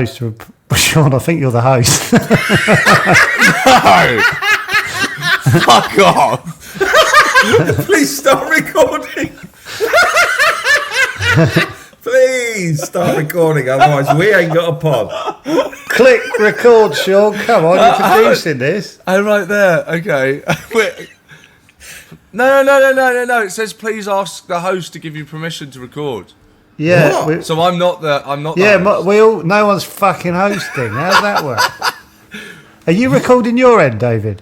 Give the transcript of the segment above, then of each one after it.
host. Sean, I think you're the host. No! Fuck off! Please stop recording. Please stop recording, otherwise we ain't got a pod. Click record, Sean. Come on, you're producing this. Oh, right there. Okay. Wait. No. It says please ask the host to give you permission to record. Yeah. So I'm not the. Yeah, host. no one's fucking hosting. How's that work? Are you recording your end, David?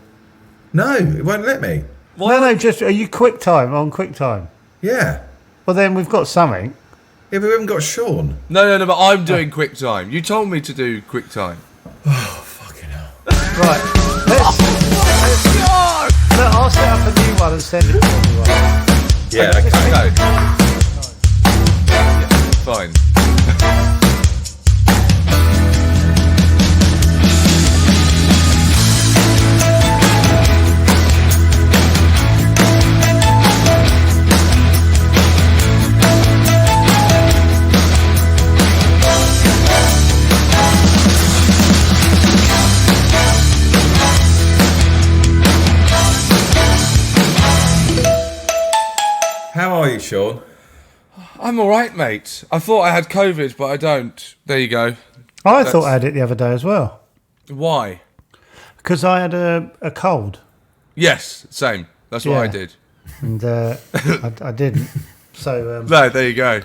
No, it won't let me. What? No, just are you QuickTime on QuickTime? Yeah. Well, then we've got something. Yeah, but we haven't got Sean. No, but I'm doing QuickTime. You told me to do QuickTime. Oh, fucking hell. Right. Look, I'll set up a new one and send it to everyone. Yeah, okay. Okay. Yeah, fine. How are you, Sean? I'm all right, mate. I thought I had COVID, but I don't. There you go. I thought I had it the other day as well. Why? Because I had a cold. Yes, same. That's what I did. And I didn't. So No, there you go.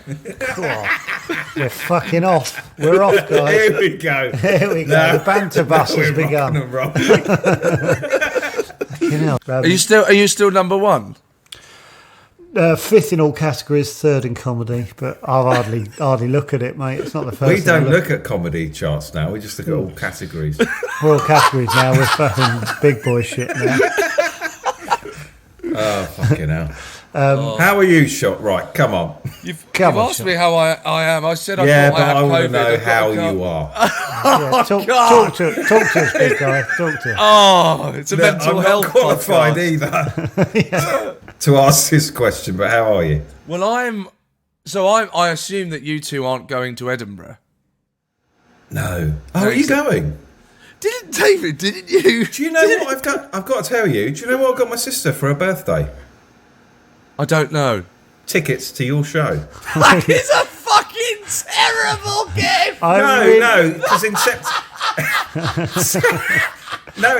we're fucking off. We're off, guys. Here we go. Here we go. No. The banter bus has begun. You know, Are you still number one? fifth in all categories, third in comedy, but I hardly look at it, mate. It's not the first. We don't look at comedy charts now. We just look at all categories. We're all categories now. We're fucking big boy shit now. Oh, fucking hell. How are you, Sean? Right, come on. You've Come on, asked Sean. me how I am. I said I Yeah, thought but I had I want to COVID. know I've got how a cold. you are. Yeah, talk to us, big guy. Talk to us. Oh, it's a No, mental I'm health not qualified podcast. either to ask this question, but how are you? Well, I assume that you two aren't going to Edinburgh. No. Oh, are you going? Didn't you? Do you know what I've done? I've got to tell you. Do you know what I got my sister for her birthday? I don't know. Tickets to your show. That is a fucking terrible gift. No, because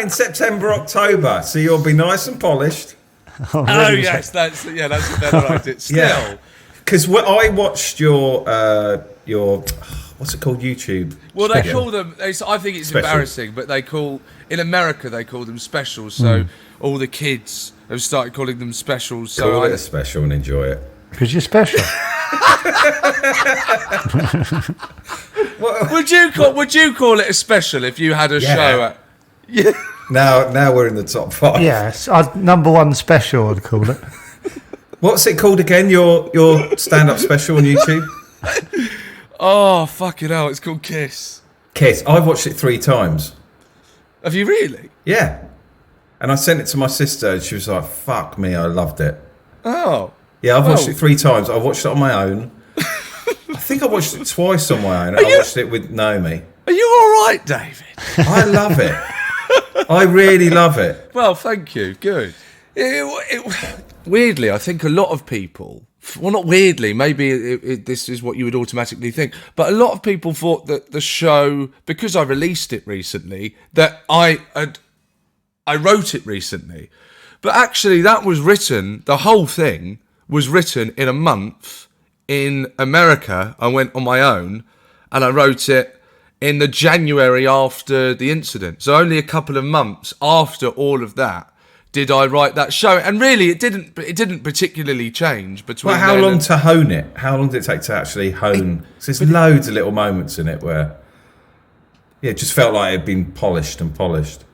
in September, October, so you'll be nice and polished. Oh, Oh really? yes, that's a better idea. Still, Yeah. Because I watched your what's it called, YouTube? well, they special. call them. I think it's Special. embarrassing, but in America they call them specials. So all the kids have started calling them specials. So Call it a special and enjoy it. Because you're special. would you call it a special if you had a Yeah. show at? Yeah. Now we're in the top 5. Yes, number one special, I'd call it. What's it called again? Your stand-up special on YouTube? Oh fucking hell! It's called Kiss. Kiss. I've watched it 3 times. Have you really? Yeah. And I sent it to my sister and she was like, fuck me, I loved it. Oh. Yeah, I've watched Oh. it 3 times. I watched it on my own. I think I watched it twice on my own. I watched it with Naomi. Are you all right, David? I love it. I really love it. Well, thank you. Good. Weirdly, I think a lot of people, well, not weirdly, maybe this is what you would automatically think, but a lot of people thought that the show, because I released it recently, that I wrote it recently. But actually, that was written, the whole thing was written in a month in America. I went on my own and I wrote it in the January after the incident. So only a couple of months after all of that did I write that show. And really, it didn't particularly change between. Well, how then long and- to hone it? How long did it take to actually hone? 'Cause there's loads of little moments in it where, it just felt like it had been polished and polished.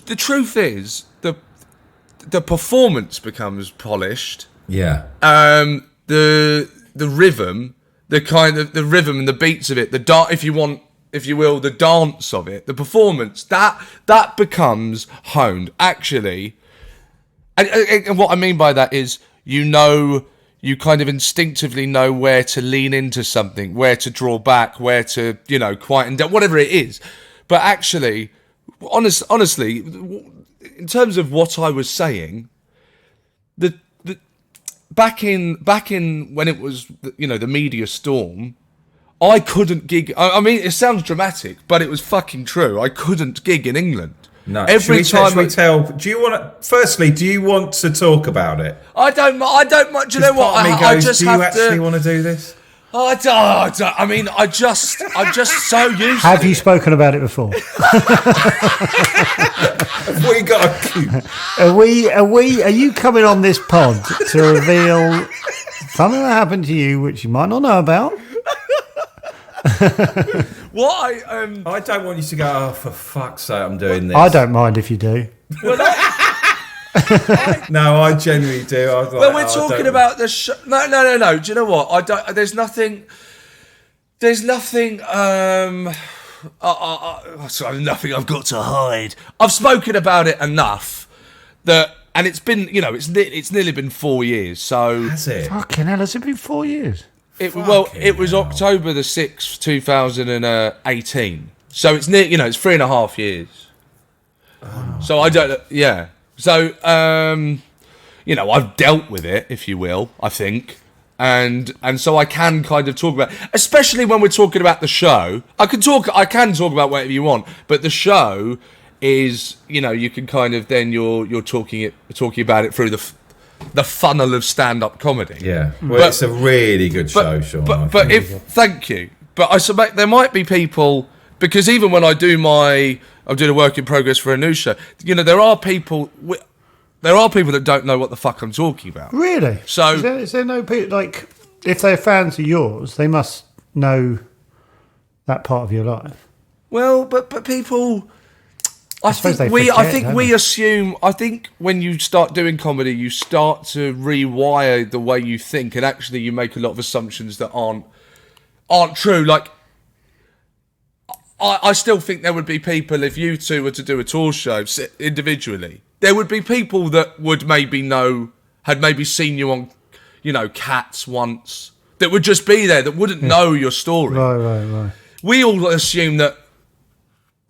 The truth is, the performance becomes polished. Yeah. The rhythm, the rhythm and the beats of it, if you will, the dance of it, the performance, that becomes honed. Actually, and what I mean by that is, you know you kind of instinctively know where to lean into something, where to draw back, where to, quieten down, whatever it is. But actually, honestly, in terms of what I was saying, the back in when it was, the media storm, I couldn't gig. I mean, it sounds dramatic, but it was fucking true. I couldn't gig in England. No. Every time. Should we tell? Do you want to? Firstly, do you want to talk about it? I don't. Do you know what? I just do have you actually to. want to do this? I don't. I mean, I'm just so used. Have to you it. spoken about it before? Have we got a coup? Are you coming on this pod to reveal something that happened to you which you might not know about? What I don't want you to go, oh, for fuck's sake, I'm doing this. I don't mind if you do. No, I genuinely do. I was like, when we're talking about the show, no. Do you know what? I don't. There's nothing. Nothing I've got to hide. I've spoken about it enough that, and it's been, it's nearly been 4 years. So Has it? Fucking hell, has it been 4 years? it was October the 6th, 2018. So it's near, it's 3.5 years. Oh. So I don't. Yeah. So I've dealt with it, if you will. I think. And so I can kind of talk about, especially when we're talking about the show. I can talk about whatever you want, but the show is, you can kind of then you're talking about it through the funnel of stand-up comedy. Yeah, well, it's a really good show, Sean. Thank you. But I suspect there might be people, because even when I'm doing a work in progress for a new show, there are people that don't know what the fuck I'm talking about. Really? So is there no people, like, if they're fans of yours, they must know that part of your life? Well, but people, I think when you start doing comedy, you start to rewire the way you think, and actually you make a lot of assumptions that aren't true. Like, I still think there would be people, if you two were to do a tour show individually, there would be people that would had maybe seen you on, Cats once, that would just be there, that wouldn't know your story. Right. We all assume that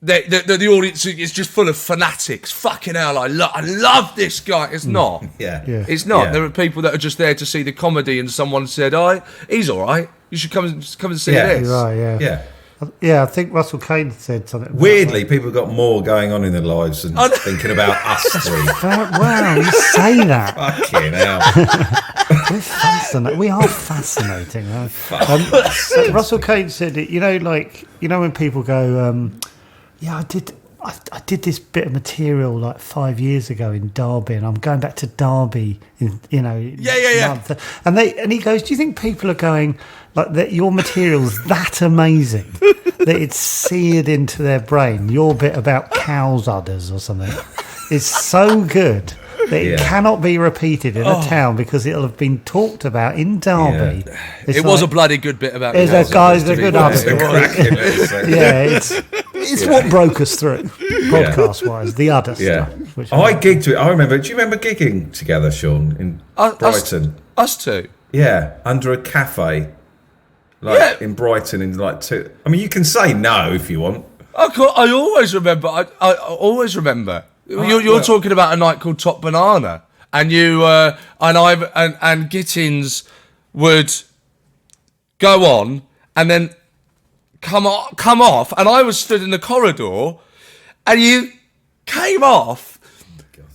the audience is just full of fanatics. Fucking hell, I love this guy. It's not. Yeah. It's not. Yeah. There are people that are just there to see the comedy, and someone said, "Oh, he's all right. You should come and see this." Right, yeah. Yeah. Yeah, I think Russell Kane said something. Weirdly, people have got more going on in their lives than thinking about us three. Wow, you say that. Fucking hell. We're fascinating. We are fascinating. So Russell Kane said it. When people go, I did this bit of material like 5 years ago in Derby, and I'm going back to Derby in month. And he goes, do you think people are going like that? Your material's that amazing that it's seared into their brain. Your bit about cow's udders or something is so good that it cannot be repeated in a town because it'll have been talked about in Derby. Yeah. It was a bloody good bit about. There's a guy's a good udder. Yeah, it's what broke us through, podcast-wise, the other stuff. Which I gigged to it. I remember. Do you remember gigging together, Sean, in Brighton? Us two. Yeah, under a cafe, in Brighton, in like two. I mean, you can say no if you want. I always remember. I always remember. You're talking about a night called Top Banana, and you and Gittins would go on and then come off, and I was stood in the corridor, and you came off.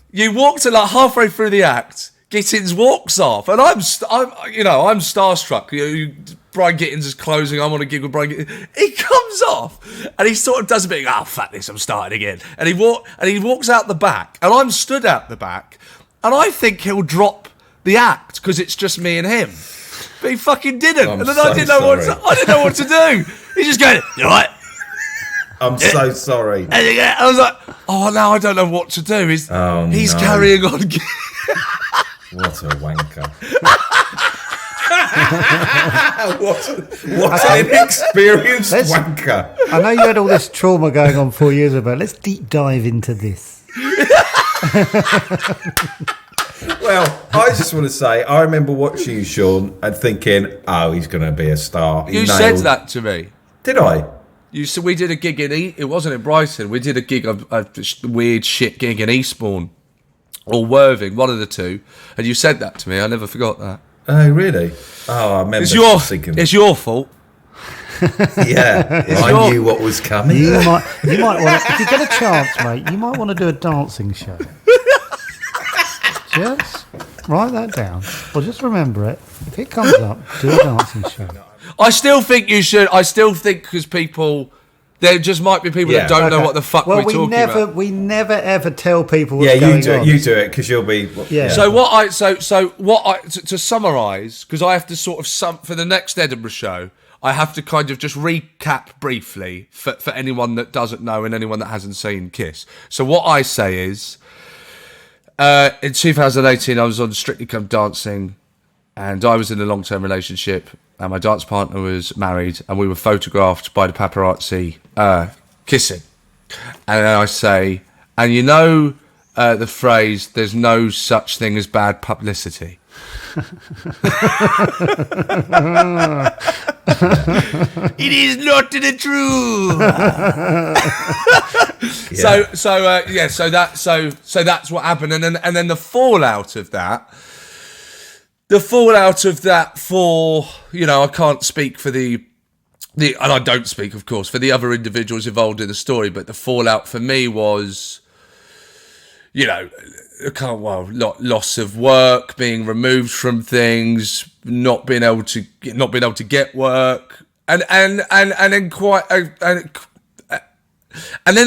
You walked like halfway through the act. Gittins walks off, and I'm starstruck. Brian Gittins is closing. I'm on a gig with Brian Gittins. He comes off, and he sort of does a bit. Oh, fuck this! I'm starting again. And he walks out the back, and I'm stood out the back, and I think he'll drop the act because it's just me and him. But he fucking didn't, and then I didn't know what to do. He's just going, "You all right?" I'm so sorry. And I was like, "Oh, now I don't know what to do." He's carrying on. What a wanker. what an inexperienced wanker. I know you had all this trauma going on 4 years ago. Let's deep dive into this. Well, I just want to say, I remember watching you, Sean, and thinking, oh, he's going to be a star. You said that to me. Did I? You said we did a gig it wasn't in Brighton. We did a gig, a weird shit gig in Eastbourne or Worthing, one of the two. And you said that to me. I never forgot that. Oh, really? Oh, I remember thinking... It's your fault. Yeah, I knew what was coming. You might want to, if you get a chance, mate, you might want to do a dancing show. Just write that down. Or just remember it. If it comes up, do a dancing show. I still think you should. I still think because people... There just might be people that don't know what the fuck we're talking about. We never ever tell people what's going on. You do it because you'll be... Yeah. So to summarise, because I have to sort of... for the next Edinburgh show, I have to kind of just recap briefly for anyone that doesn't know and anyone that hasn't seen Kiss. So what I say is, in 2018, I was on Strictly Come Dancing, and I was in a long-term relationship, and my dance partner was married, and we were photographed by the paparazzi kissing. And then I say, and you know the phrase, there's no such thing as bad publicity. It is not the truth. So that's what happened, and then the fallout of that. For, you know, I can't speak for the and I don't speak, of course, for the other individuals involved in the story, but the fallout for me was, you know, loss of work, being removed from things, not being able to get work, and then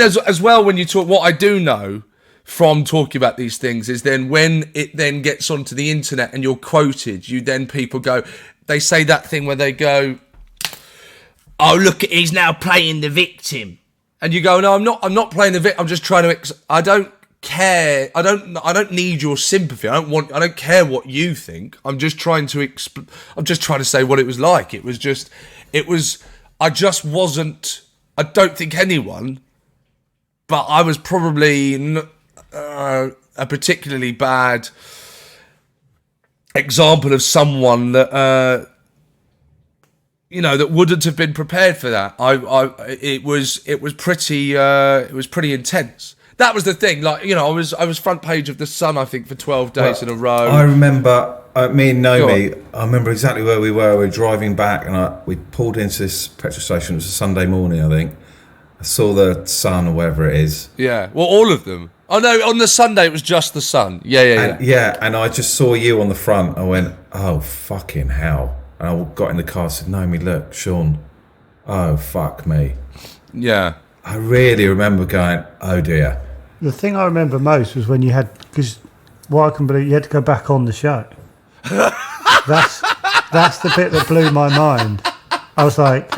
as well, when you talk, what I do know from talking about these things is then when it then gets onto the internet and you're quoted, people go, they say that thing where they go, oh, look, he's now playing the victim, and you go, no, I'm not playing the victim. I'm just trying to. I don't care. I don't need your sympathy. I don't care what you think. I'm just trying to I'm just trying to say what it was like. I just wasn't. I don't think anyone, but I was probably a particularly bad example of someone that that wouldn't have been prepared for that. It was pretty intense. That was the thing. Like, you know, I was front page of the Sun, I think, for 12 days in a row. I remember me and Naomi. I remember exactly where we were. We were driving back, and we pulled into this petrol station. It was a Sunday morning, I think. I saw the Sun or whatever it is. Yeah, well, all of them. Oh no, on the Sunday it was just the Sun. Yeah. And I just saw you on the front. I went, oh fucking hell! And I got in the car and said, Naomi, look, Sean. Oh fuck me. Yeah. I really remember going, oh dear. The thing I remember most was when you had, because what I can believe, you had to go back on the show. That's the bit that blew my mind. I was like,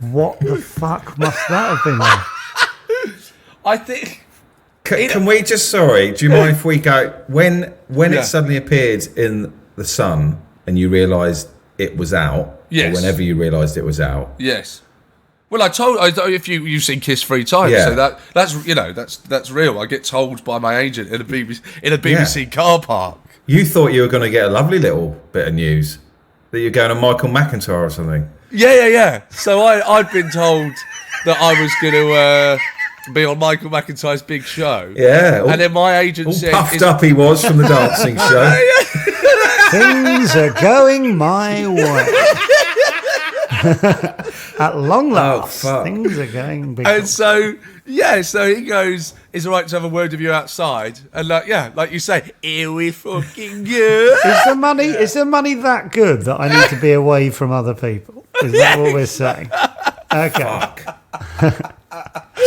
what the fuck must that have been like? I think... Can we just, sorry, do you mind if we go, when it suddenly appeared in the Sun and you realised it was out, yes, or whenever you realised it was out. Yes. Well, if you've seen Kiss 3 times, so that's real. I get told by my agent in a BBC car park. You thought you were going to get a lovely little bit of news that you're going to Michael McIntyre or something. Yeah. So I'd been told that I was going to be on Michael McIntyre's big show. Yeah. And then my agent said... puffed up he was from the dancing show. Things are going my way. At long last, things are going big. And so he goes, it's all right to have a word with you outside. And like you say, here we fucking go. Is the money that good that I need to be away from other people? Is that what we're saying? Okay.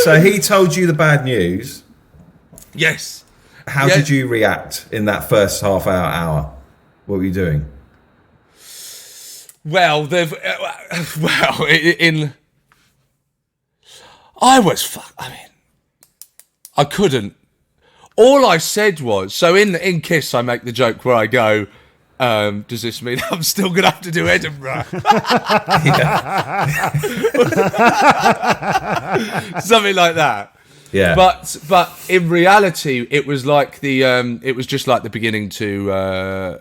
So he told you the bad news. Yes. How did you react in that first half hour? What were you doing? Well, I couldn't. All I said was, so in Kiss, I make the joke where I go, does this mean I'm still going to have to do Edinburgh? Something like that. Yeah. But in reality, it was like it was just like the beginning to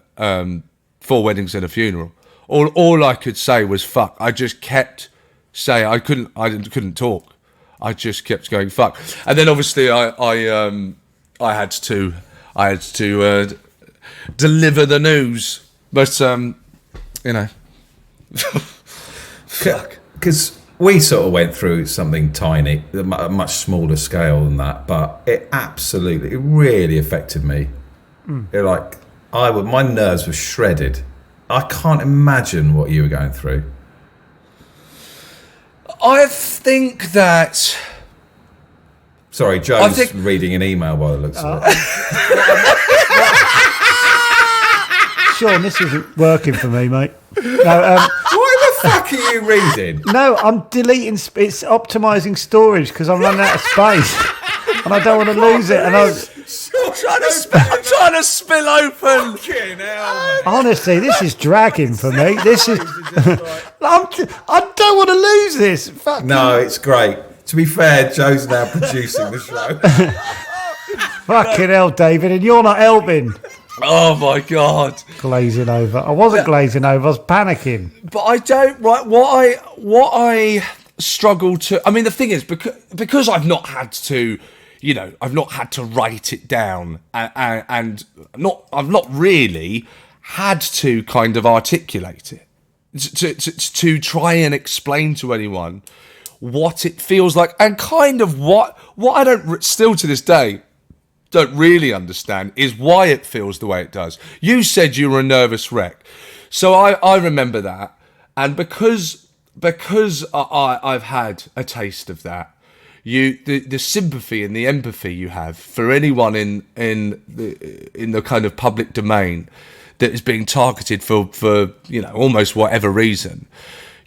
Four Weddings and a Funeral. All I could say was fuck. I just kept saying I couldn't talk. I just kept going fuck. And then obviously I had to deliver the news. But you know, fuck. Because we sort of went through something tiny, a much smaller scale than that, but it really affected me. My nerves were shredded. I can't imagine what you were going through. I think that... Sorry, Joe's reading an email by the looks of it. Sean, this isn't working for me, mate. No, what the fuck are you reading? No, I'm deleting. It's optimising storage because I'm running out of space, and I don't want to lose it. And I'm trying to spill open. Honestly, this is dragging for me. This is. I don't want to lose this. Fuck. No, it's great. To be fair, Joe's now producing the show. Fucking hell, David, and you're not helping. Oh my God! Glazing over. I wasn't glazing over. I was panicking. But I don't. Right. What I struggle to. I mean, the thing is because I've not had to. I've not had to write it down, and I've not really had to kind of articulate it to try and explain to anyone what it feels like, and kind of what I don't still to this day don't really understand is why it feels the way it does. You said you were a nervous wreck, so I remember that, and because I've had a taste of that. The sympathy and the empathy you have for anyone in the kind of public domain that is being targeted for almost whatever reason,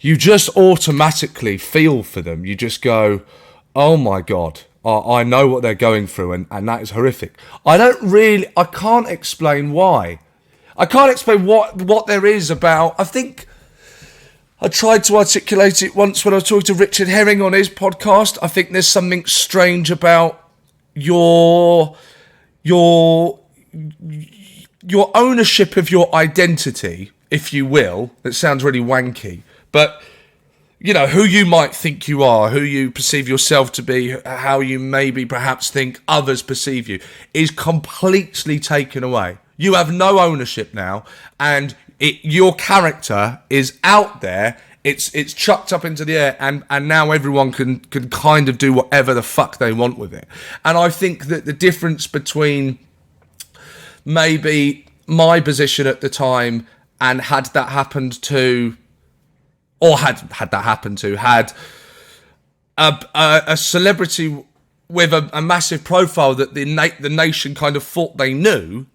you just automatically feel for them. You just go, oh my God, I know what they're going through, and that is horrific. I can't explain why. I can't explain what there is about. I think I tried to articulate it once when I was talking to Richard Herring on his podcast. I think there's something strange about your ownership of your identity, if you will. That sounds really wanky, but who you might think you are, who you perceive yourself to be, how you maybe perhaps think others perceive you, is completely taken away. You have no ownership now, and your character is out there. It's chucked up into the air, and now everyone can kind of do whatever the fuck they want with it. And I think that the difference between maybe my position at the time and had that happened to, or had a celebrity with a massive profile that the nation kind of thought they knew,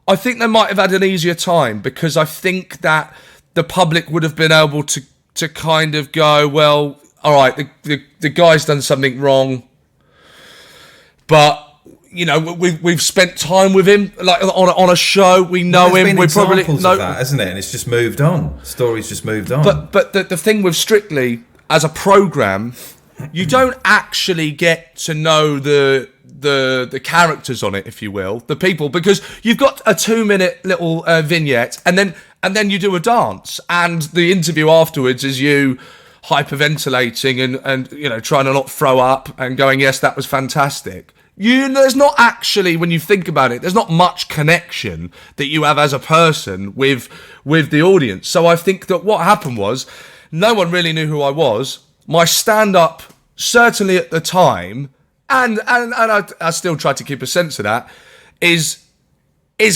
I think they might have had an easier time, because I think that the public would have been able to kind of go, well, all right, the guy's done something wrong, but we've spent time with him, like on a show. We know him. We probably know that, isn't it? And it's just moved on. Story's just moved on. But the thing with Strictly as a program, you don't actually get to know the characters on it, if you will, the people, because you've got a 2-minute little vignette, and then you do a dance, and the interview afterwards is you hyperventilating and trying to not throw up and going, yes, that was fantastic. There's not actually, when you think about it, there's not much connection that you have as a person with the audience. So I think that what happened was, no one really knew who I was. My stand-up, certainly at the time, and I still try to keep a sense of that, is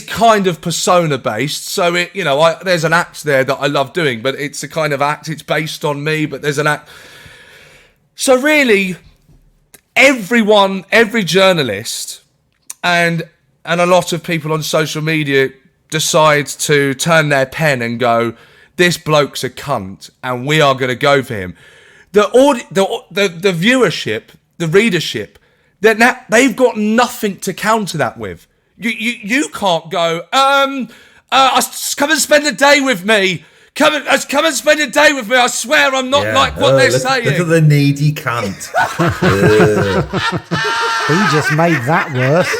kind of persona based. So there's an act there that I love doing, but it's a kind of act. It's based on me, but there's an act. So really, every journalist and a lot of people on social media decides to turn their pen and go, this bloke's a cunt, and we are going to go for him. The viewership, the readership, they've got nothing to counter that with. You can't go, come and spend a day with me. Come and spend a day with me. I swear I'm not like what they're saying. Look at the needy cunt. He just made that worse.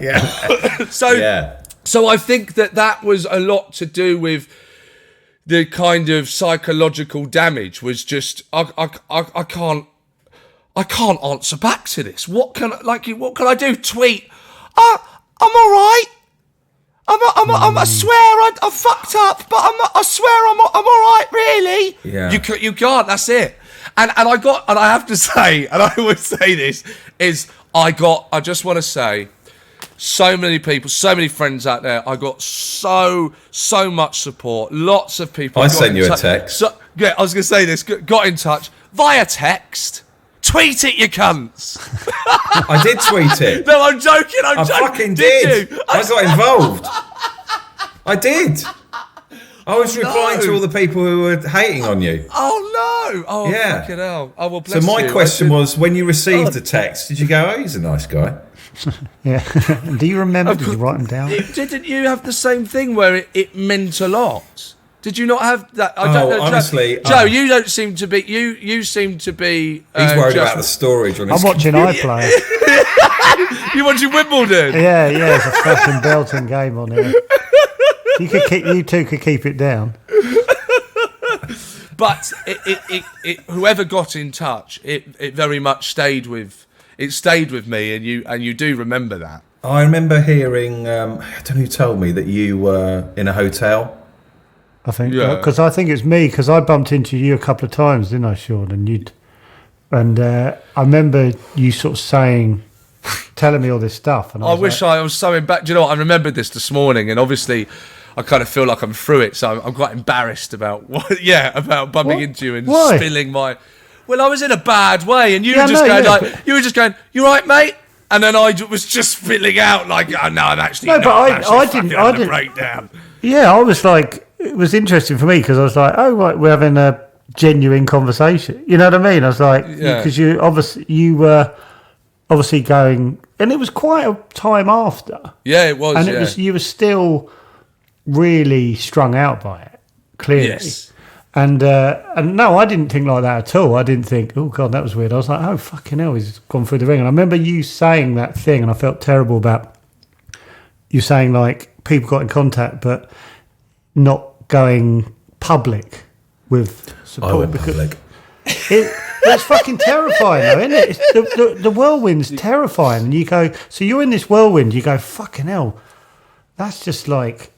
Yeah. So I think that was a lot to do with the kind of psychological damage. Was just I can't answer back to this. What can I do? Tweet? I'm all right. I swear I fucked up, but I swear I'm all right. Really? Yeah. You can't. That's it. And I have to say, and I always say this, is I just want to say, so many people, so many friends out there. I got so much support. Lots of people. I sent you a text. Yeah, I was going to say this. Got in touch via text. Tweet it, you cunts. I did tweet it. No, I'm joking. I fucking did. You? I got involved. I did. I was replying to all the people who were hating on you. Oh, no. Oh, yeah. Fucking hell. Oh, well, bless so my you. question was, when you received the text, did you go, oh, he's a nice guy? Yeah. Do you remember? Did you write them down? Didn't you have the same thing where it meant a lot? Did you not have that? I don't know. Honestly, Joe, you don't seem to be. You seem to be. He's worried about the storage on his. I'm watching iPlayer. You watching Wimbledon? Yeah, it's a fucking belting game on here. You two could keep it down. But it whoever got in touch, it very much stayed with me, and you do remember that. I remember hearing. I don't know who told me that you were in a hotel. I think because I think it's me because I bumped into you a couple of times, didn't I, Sean? And I remember you sort of telling me all this stuff. And I wish I was so embarrassed. Do you know what? I remembered this morning, and obviously, I kind of feel like I'm through it, so I'm quite embarrassed about about bumping into you and spilling my. Well, I was in a bad way, and you were just going, "You right, mate?" And then I was just spilling out like, "Oh no, I'm actually no." But I didn't breakdown. Yeah, I was like. It was interesting for me because I was like, "Oh, right, we're having a genuine conversation." You know what I mean? I was like, because you were obviously going, and it was quite a time after. Yeah, it was. And you were still really strung out by it, clearly. Yes. And no, I didn't think like that at all. I didn't think, oh God, that was weird. I was like, oh fucking hell, he's gone through the ring. And I remember you saying that thing, and I felt terrible about you saying like people got in contact, but not going public with support. I went public. It's fucking terrifying, though, isn't it? It's the whirlwind's terrifying, and you go. So you're in this whirlwind. You go, fucking hell. That's just like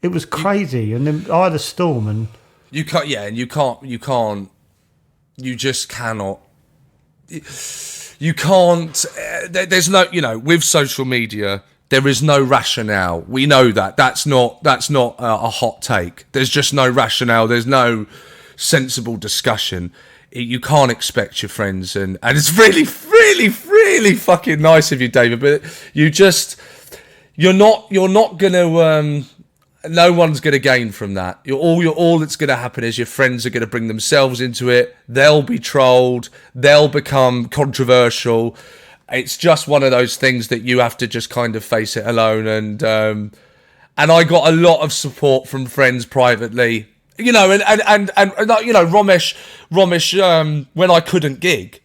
it was crazy, and then I had a storm, and you can't. Yeah, and you can't. You just cannot. You can't. There's no. With social media. There is no rationale. We know that. That's not a hot take. There's just no rationale. There's no sensible discussion. You can't expect your friends, and it's really, really, really fucking nice of you, David. But you're not gonna. No one's gonna gain from that. All that's gonna happen is your friends are gonna bring themselves into it. They'll be trolled. They'll become controversial. It's just one of those things that you have to just kind of face it alone. And I got a lot of support from friends privately, and Romesh, when I couldn't gig,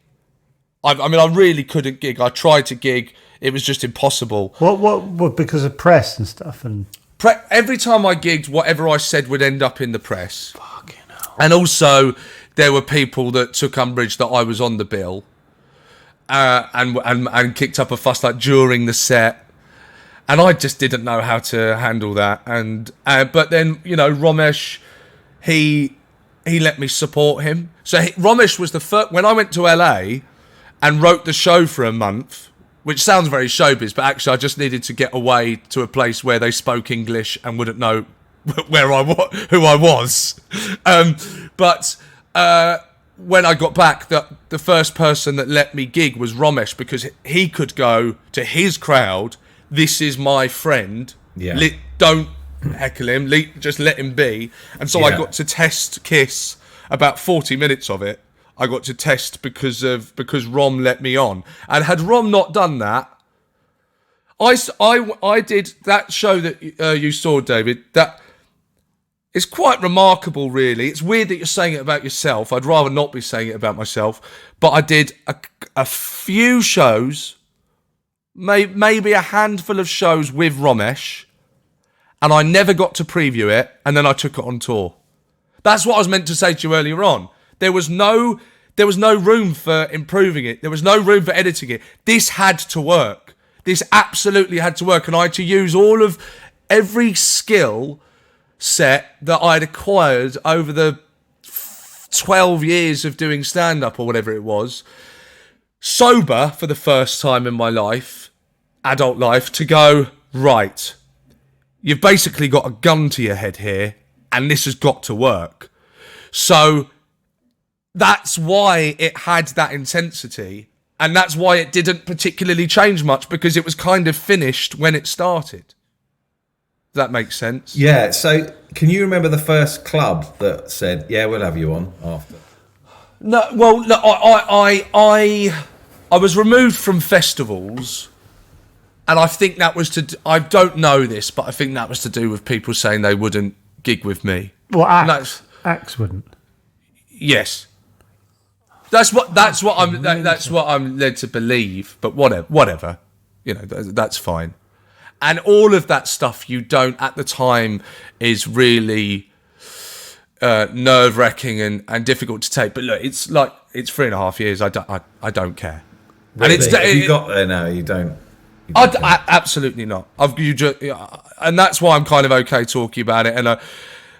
I really couldn't gig. I tried to gig. It was just impossible. What because of press and stuff? And every time I gigged, whatever I said would end up in the press. Fucking hell. And also there were people that took umbrage that I was on the bill. And kicked up a fuss like during the set, and I just didn't know how to handle that. And but then Romesh, he let me support him. So Romesh was the first when I went to LA and wrote the show for a month, which sounds very showbiz, but actually I just needed to get away to a place where they spoke English and wouldn't know who I was. When I got back, the first person that let me gig was Romesh, because he could go to his crowd, this is my friend, don't heckle him, just let him be. And so I got to test Kiss, about 40 minutes of it, I got to test because Rom let me on. And had Rom not done that, I did that show that you saw, David, that It's quite remarkable, really. It's weird that you're saying it about yourself. I'd rather not be saying it about myself. But I did a few shows, maybe a handful of shows with Ramesh, and I never got to preview it, and then I took it on tour. That's what I was meant to say to you earlier on. There was no room for improving it. There was no room for editing it. This had to work. This absolutely had to work, and I had to use every skill set that I'd acquired over the 12 years of doing stand-up or whatever it was, sober for the first time in my life, adult life, to go, right, you've basically got a gun to your head here, and this has got to work. So that's why it had that intensity, and that's why it didn't particularly change much, because it was kind of finished when it started. That makes sense. Yeah. So, can you remember the first club that said, "Yeah, we'll have you on after"? No. Well, no, I was removed from festivals, and I think that was I don't know this, but I think that was to do with people saying they wouldn't gig with me. Well, acts wouldn't. Yes. That's what I'm led to believe. But whatever. You know, that's fine. And all of that stuff you don't at the time is really nerve-wracking and difficult to take. But look, it's 3.5 years. I don't care. Really? And it's if you got there now, you don't. Absolutely not. And that's why I'm kind of okay talking about it.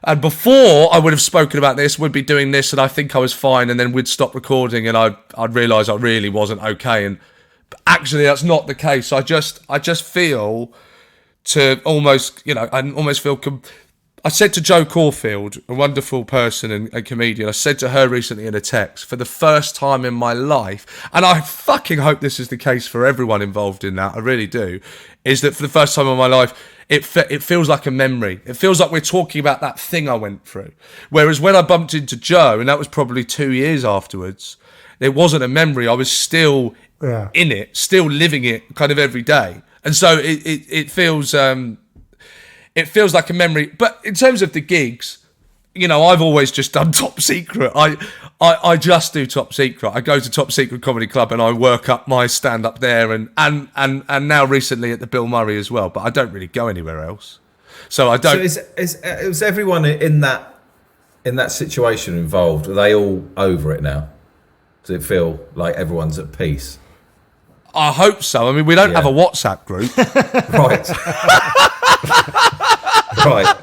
And before I would have spoken about this, would be doing this, and I think I was fine, and then we'd stop recording, and I'd realise I really wasn't okay. And actually, that's not the case. I just feel to almost, I almost feel. I said to Jo Caulfield, a wonderful person and a comedian, I said to her recently in a text, for the first time in my life, and I fucking hope this is the case for everyone involved in that, I really do, is that for the first time in my life, it feels like a memory. It feels like we're talking about that thing I went through. Whereas when I bumped into Jo, and that was probably 2 years afterwards, it wasn't a memory. I was still in it, still living it kind of every day. And so it feels like a memory. But in terms of the gigs, I've always just done Top Secret. I just do Top Secret. I go to Top Secret Comedy Club and I work up my stand-up there and now recently at the Bill Murray as well. But I don't really go anywhere else. So I don't... So is everyone in that situation involved, are they all over it now? Does it feel like everyone's at peace? I hope so. I mean, we don't have a WhatsApp group. Right. Right.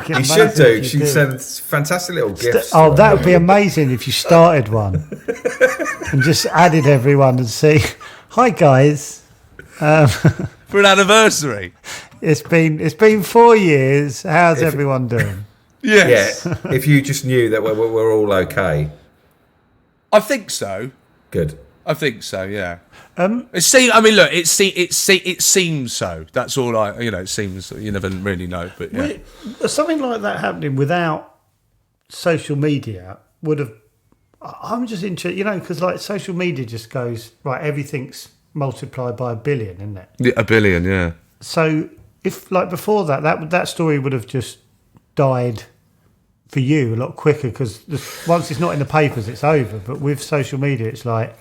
You should do. She sends fantastic little gifts. Oh, that would be amazing if you started one and just added everyone and see, hi guys. For an anniversary. It's been 4 years. How's everyone doing? Yes. Yeah. If you just knew that we're all okay. I think so. Good. I think so. Yeah. It seems so. That's all it seems. You never really know, but yeah. Something like that happening without social media would have. I'm just interested, because like social media just goes right. Everything's multiplied by 1 billion, isn't it? Yeah, 1 billion. Yeah. So if like before that story would have just died for you a lot quicker, because once it's not in the papers, it's over. But with social media, it's like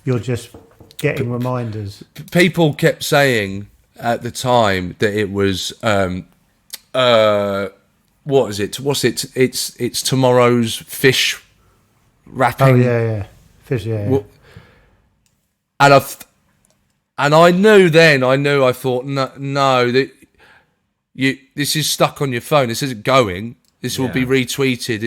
you're just getting reminders. People kept saying at the time that it was what is it? What's it? It's tomorrow's fish wrapping. Oh yeah, fish. Yeah. And I knew then. I thought no that this is stuck on your phone. This isn't going. This will be retweeted.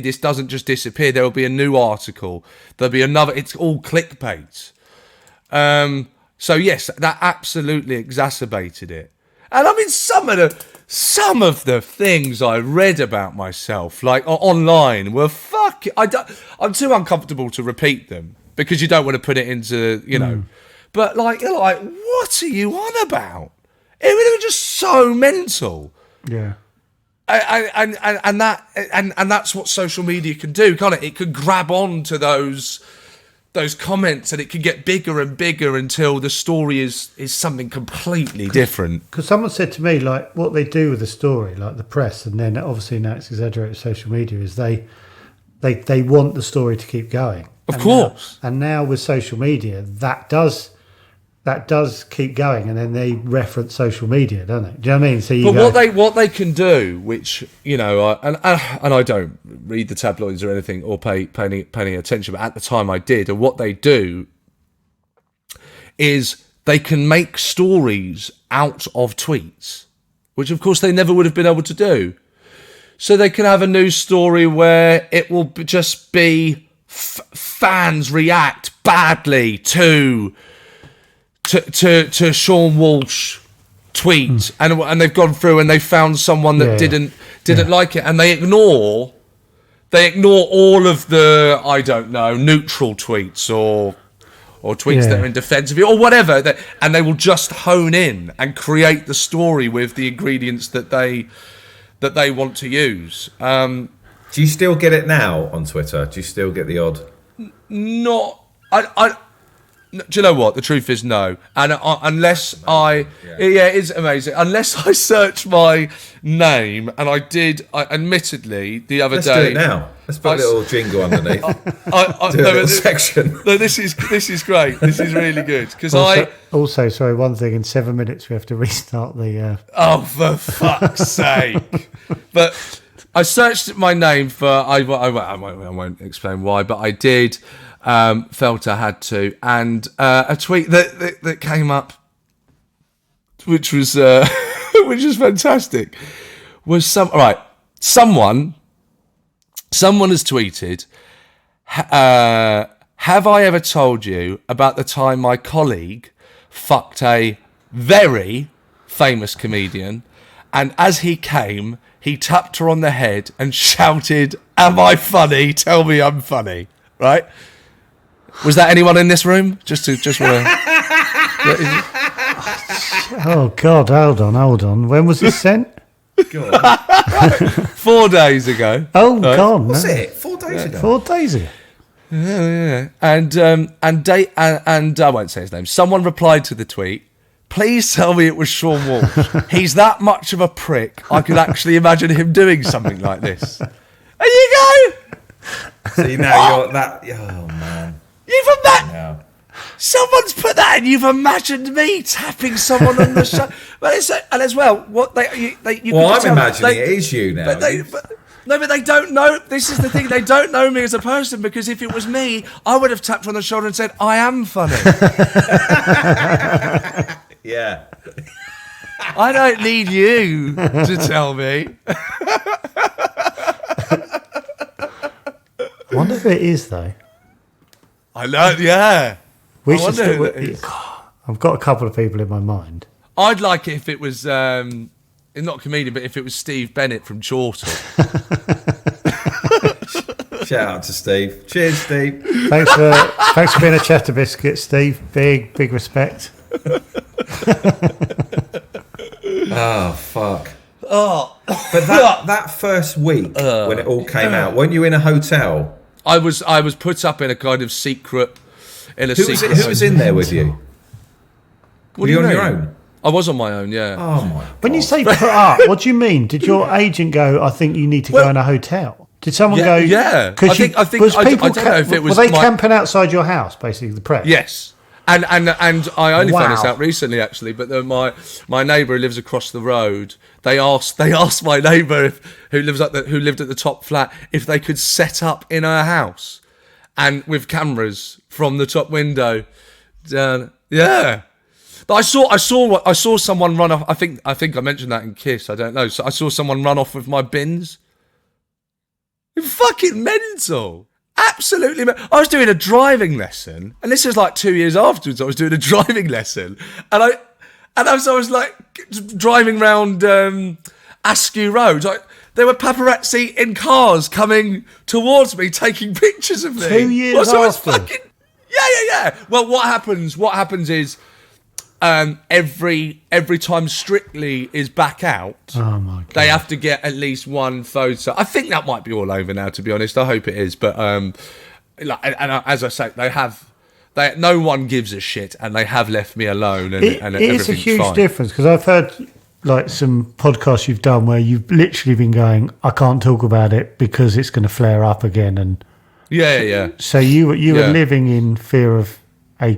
This doesn't just disappear. There will be a new article. There'll be another. It's all clickbait. So yes, that absolutely exacerbated it. And I mean, some of the things I read about myself, like online, were I'm too uncomfortable to repeat them because you don't want to put it into But you're like, what are you on about? It was just so mental. Yeah. And that's what social media can do, can't it? It can grab on to those those comments, and it can get bigger and bigger until the story is something completely different. Because someone said to me, like, what they do with the story, like the press, and then obviously now it's exaggerated with social media, is they want the story to keep going. Of course. Now with social media, that does keep going, and then they reference social media, don't they? Do you know what I mean? So what they can do, which, you know, and I don't read the tabloids or anything or pay any attention, but at the time I did. And what they do is they can make stories out of tweets, which of course they never would have been able to do. So they can have a news story where it will just be fans react badly to Seann Walsh tweet, and they've gone through and they found someone that didn't like it, and they ignore all of the, I don't know, neutral tweets or tweets that are in defence of it or whatever, and they will just hone in and create the story with the ingredients that they want to use. Do you still get it now on Twitter? Do you still get the odd? Not. Do you know what? The truth is no. And it's amazing. Unless I search my name, and I did, admittedly, the other day. Let's do it now. Let's put a little jingle underneath. Do a little section. No, this is great. This is really good. Because Also, sorry, one thing, in 7 minutes we have to restart the... Oh, for fuck's sake. But I searched my name for... I won't explain why, but I did... felt I had to, and a tweet that came up, which was fantastic, was someone has tweeted, have I ever told you about the time my colleague fucked a very famous comedian, and as he came, he tapped her on the head and shouted, "Am I funny? Tell me I'm funny." Right? Was that anyone in this room? Just want to... Oh, God, hold on. When was this sent? 4 days ago. Oh, right. God. What's it? 4 days ago? 4 days ago. Yeah. And I won't say his name. Someone replied to the tweet, "Please tell me it was Seann Walsh. He's that much of a prick, I could actually imagine him doing something like this." There you go. See, now you're that... Oh, man. You've imagined... Someone's put that in. You've imagined me tapping someone on the show. But and as well, what I'm imagining it is you now. But they don't know. This is the thing. They don't know me as a person, because if it was me, I would have tapped on the shoulder and said, "I am funny." Yeah. I don't need you to tell me. I wonder who it is, though. I know, yeah. I've got a couple of people in my mind. I'd like it if it was, not a comedian, but if it was Steve Bennett from Chortle. Shout out to Steve. Cheers, Steve. Thanks for being a cheddar biscuit, Steve. Big respect. Oh, fuck. Oh. But that first week when it all came out, weren't you in a hotel? I was put up in a kind of secret. Who was in there with you? Were you on your own? I was on my own, yeah. Oh my God. When you say put up, what do you mean? Did your agent go, "I think you need to go in a hotel"? Did someone go? Yeah. I don't know if it was. Were they camping outside your house, basically, the press? Yes. And I only found this out recently, actually. But my neighbour who lives across the road, they asked my neighbour who lived at the top flat if they could set up in her house, and with cameras from the top window down. Yeah. But I saw someone run off. I think I mentioned that in Kiss. I don't know. So I saw someone run off with my bins. Fucking mental. Absolutely. I was doing a driving lesson, and this was like 2 years afterwards. I was doing a driving lesson, and I was like driving round Askew Road. There were paparazzi in cars coming towards me, taking pictures of me. 2 years after. Yeah. Well, what happens is every time Strictly is back out, oh my God, they have to get at least one photo. I think that might be all over now, to be honest. I hope it is, but like, and as I say, no one gives a shit, and they have left me alone, and It is a everything's huge fine. difference, because I've heard like some podcasts you've done where you've literally been going, I can't talk about it because it's going to flare up again, and Yeah. so you were Yeah. living in fear of any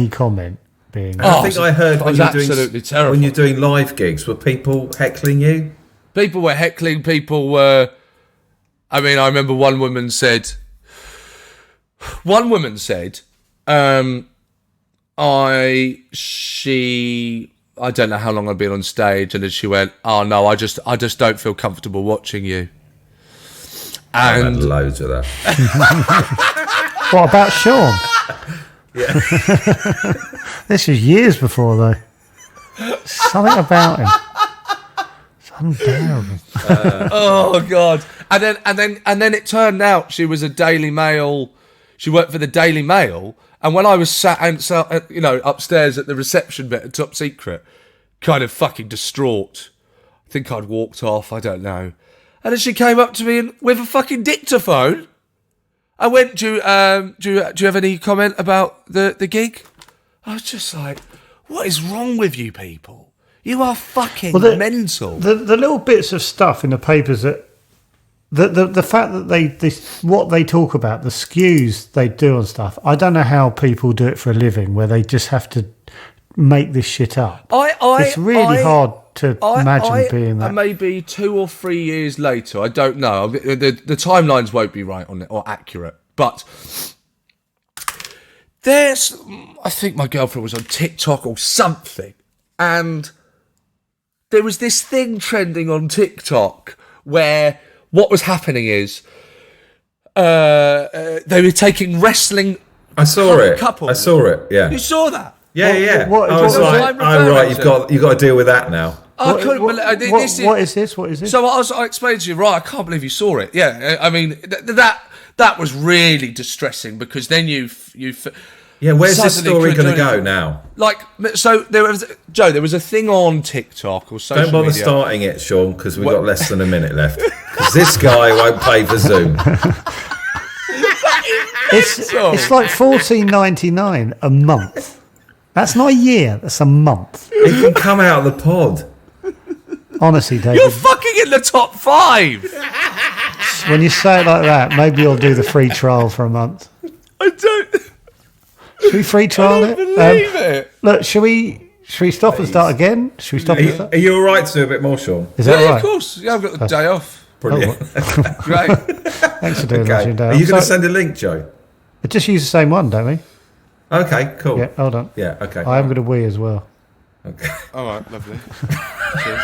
comment being. I think I heard it was absolutely terrible. when you're doing live gigs, were people heckling you? People were heckling. People were. I mean, I remember one woman said. I don't know how long I'd been on stage, and then she went, "Oh no, I just don't feel comfortable watching you." I had And loads of that. What about Sean? Yeah. This was years before, though. Something about him. It's unbearable. oh god, and then it turned out she was a Daily Mail. She worked for the Daily Mail, and when I was sat upstairs at the reception bit at Top Secret, kind of fucking distraught. I think I'd walked off. I don't know. And then she came up to me with a fucking dictaphone. I went, do you have any comment about the gig? I was just like, what is wrong with you people? You are fucking mental. The little bits of stuff in the papers that the fact that what they talk about, the skews they do on stuff. I don't know how people do it for a living, where they just have to make this shit up. It's really hard to imagine being that. Maybe 2 or 3 years later, I don't know. The timelines won't be right on it or accurate, but I think my girlfriend was on TikTok or something, and there was this thing trending on TikTok where what was happening is they were taking wrestling. I saw it. Couples. I saw it. Yeah. You saw that? Yeah. What I was was like, oh right, you've got to deal with that now. I couldn't believe this. What is this? What is this? So I explained to you, right? I can't believe you saw it. Yeah, I mean that was really distressing, because then you. Yeah, where's this suddenly story going to go now? Like, so there was there was a thing on TikTok or social Don't bother media. starting it, Sean, because we've got less than a minute left. Because this guy won't pay for Zoom. It's like $14.99 a month. That's not a year. That's a month. He can come out of the pod. Honestly, David. You're fucking in the top 5. When you say it like that, maybe you'll do the free trial for a month. I don't. Should we free trial it? Believe it. Look, should we stop and start again? Should we stop and start? Are you all right to do a bit more, Sean? Is that Yeah, right? of course. Yeah, I've got the day off. Brilliant. Great. Thanks for doing that. Okay. Are you going to send a link, Joe? Just use the same one, don't we? Okay, cool. Yeah, hold on. Yeah, okay. I am going to wee as well. Okay. All right, lovely. Cheers.